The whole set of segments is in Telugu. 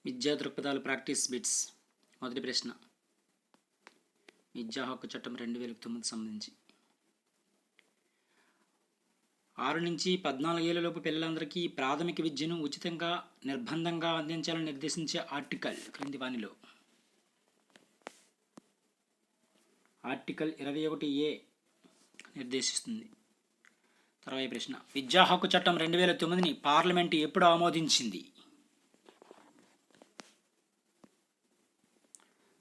విద్యా దృక్పథాలు ప్రాక్టీస్ బిట్స్. మొదటి ప్రశ్న, విద్యా హక్కు చట్టం 2009 సంబంధించి 6 నుంచి 14 ఏళ్లలోపు పిల్లలందరికీ ప్రాథమిక విద్యను ఉచితంగా నిర్బంధంగా అందించాలని నిర్దేశించే ఆర్టికల్ క్రింది వానిలో ఆర్టికల్ 21A నిర్దేశిస్తుంది. తర్వాత ప్రశ్న, విద్యా హక్కు చట్టం 2009ని పార్లమెంటు ఎప్పుడు ఆమోదించింది?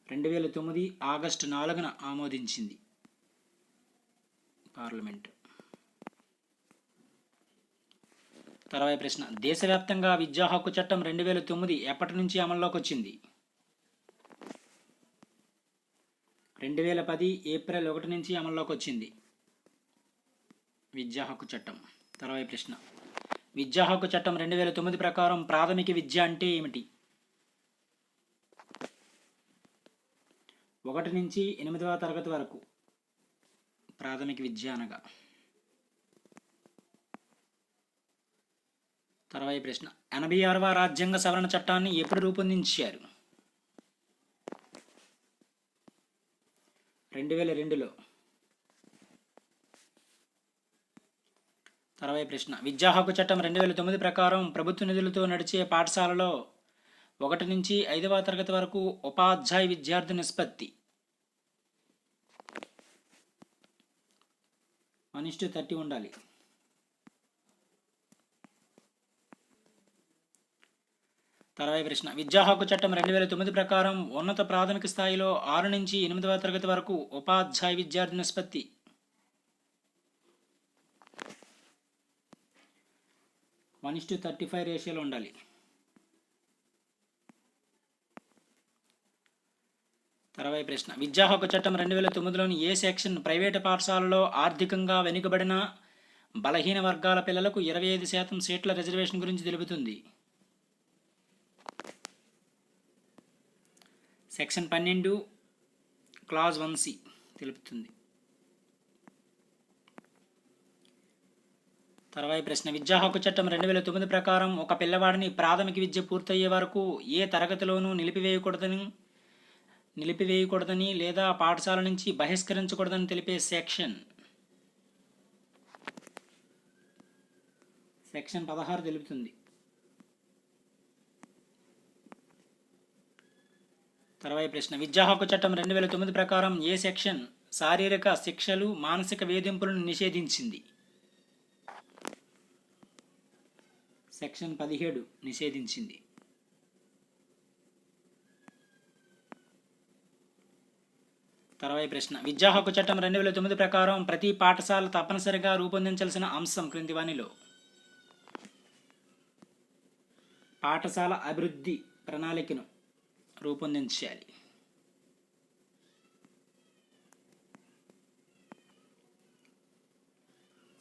2009 ఆగస్టు 4న ఆమోదించింది పార్లమెంటు. తర్వాత ప్రశ్న, దేశవ్యాప్తంగా విద్యా హక్కు చట్టం 2009 ఎప్పటి నుంచి అమల్లోకి వచ్చింది? 2010 ఏప్రిల్ 1 నుంచి అమల్లోకి వచ్చింది విద్యా హక్కు చట్టం. తర్వాత ప్రశ్న, విద్యా హక్కు చట్టం 2009 ప్రకారం ప్రాథమిక విద్య అంటే ఏమిటి? 1 నుంచి 8వ తరగతి వరకు ప్రాథమిక విద్య అనగా. తర్వాత ప్రశ్న, 86వ రాజ్యాంగ సవరణ చట్టాన్ని ఎప్పుడు రూపొందించారు? 2002లో. తర్వాత ప్రశ్న, విద్యా హక్కు చట్టం 2009 ప్రకారం ప్రభుత్వ నిధులతో నడిచే పాఠశాలలో 1 నుంచి 5వ తరగతి వరకు ఉపాధ్యాయ విద్యార్థి నిష్పత్తి 1:30 ఉండాలి. తర్వాత ప్రశ్న, విద్యా హక్కు చట్టం 2009 ప్రకారం ఉన్నత ప్రాథమిక స్థాయిలో 6 నుంచి 8వ తరగతి వరకు ఉపాధ్యాయ విద్యార్థి నిష్పత్తి 1:35 రేషియోలో ఉండాలి. తర్వాత ప్రశ్న, విద్యా హక్కు చట్టం 2009లోని ఏ సెక్షన్ ప్రైవేటు పాఠశాలలో ఆర్థికంగా వెనుకబడిన బలహీన వర్గాల పిల్లలకు 25% సీట్ల రిజర్వేషన్ గురించి తెలుపుతుంది? సెక్షన్ 12 క్లాజ్ 1C తెలుపుతుంది. తర్వాత ప్రశ్న, విద్యా హక్కు చట్టం 2009 ప్రకారం ఒక పిల్లవాడిని ప్రాథమిక విద్య పూర్తయ్యే వరకు ఏ తరగతిలోనూ నిలిపివేయకూడదని లేదా పాఠశాల నుంచి బహిష్కరించకూడదని తెలిపే సెక్షన్ 16 తెలుపుతుంది. తర్వాత ప్రశ్న, విద్యా హక్కు చట్టం 2009 ప్రకారం ఏ సెక్షన్ శారీరక శిక్షలు మానసిక వేధింపులను నిషేధించింది? సెక్షన్ 17 నిషేధించింది. తర్వాత ప్రశ్న, విద్యా హక్కు చట్టం 2009 ప్రకారం ప్రతి పాఠశాల తప్పనిసరిగా రూపొందించాల్సిన అంశం క్రింది వానిలో పాఠశాల అభివృద్ధి ప్రణాళికను రూపొందించాలి.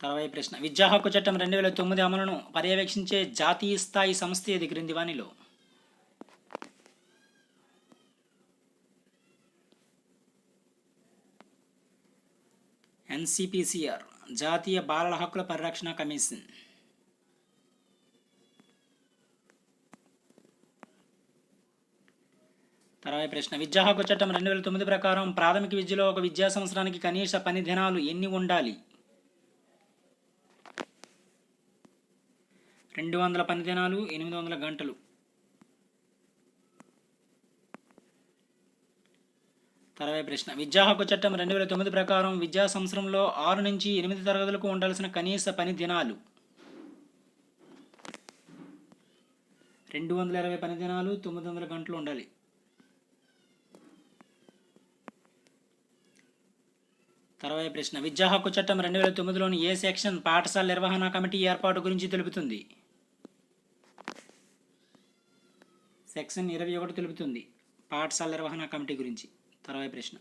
తర్వాత ప్రశ్న, విద్యా హక్కు చట్టం 2009 అమలును పర్యవేక్షించే జాతీయ స్థాయి సంస్థ ఏది క్రింది వానిలో? NCPCR జాతీయ బాలల హక్కుల పరిరక్షణ కమిషన్. తర్వాత ప్రశ్న, విద్యా హక్కు చట్టం 2009 ప్రకారం ప్రాథమిక విద్యలో ఒక విద్యా సంవత్సరానికి కనీస పని దినాలు ఎన్ని ఉండాలి? 200 పని దినాలు, 800 గంటలు. తర్వాత ప్రశ్న, విద్యా హక్కు చట్టం 2009 ప్రకారం విద్యా సంవత్సరంలో 6 నుంచి 8 తరగతులకు ఉండాల్సిన కనీస పని దినాలు 220 పని దినాలు, 900 గంటలు ఉండాలి. తర్వాత ప్రశ్న, విద్యా హక్కు చట్టం 2009లోని ఏ సెక్షన్ పాఠశాల నిర్వహణ కమిటీ ఏర్పాటు గురించి తెలుపుతుంది? సెక్షన్ 21 తెలుపుతుంది పాఠశాల నిర్వహణ కమిటీ గురించి. తర్వాత ప్రశ్న,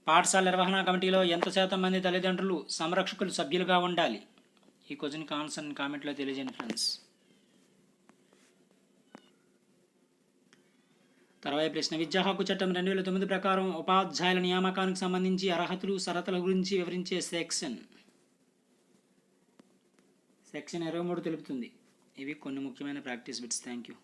పాఠశాల నిర్వహణ కమిటీలో ఎంత శాతం మంది తల్లిదండ్రులు సంరక్షకులు సభ్యులుగా ఉండాలి? ఈ క్వశ్చన్కి ఆన్సర్ కామెంట్లో తెలియజేయండి ఫ్రెండ్స్. తర్వాత ప్రశ్న, విద్యా హక్కు చట్టం 2009 ప్రకారం ఉపాధ్యాయుల నియామకానికి సంబంధించి అర్హతలు షరతుల గురించి వివరించే సెక్షన్ 23 తెలుపుతుంది. ఇవి కొన్ని ముఖ్యమైన ప్రాక్టీస్ బిట్స్. Thank you.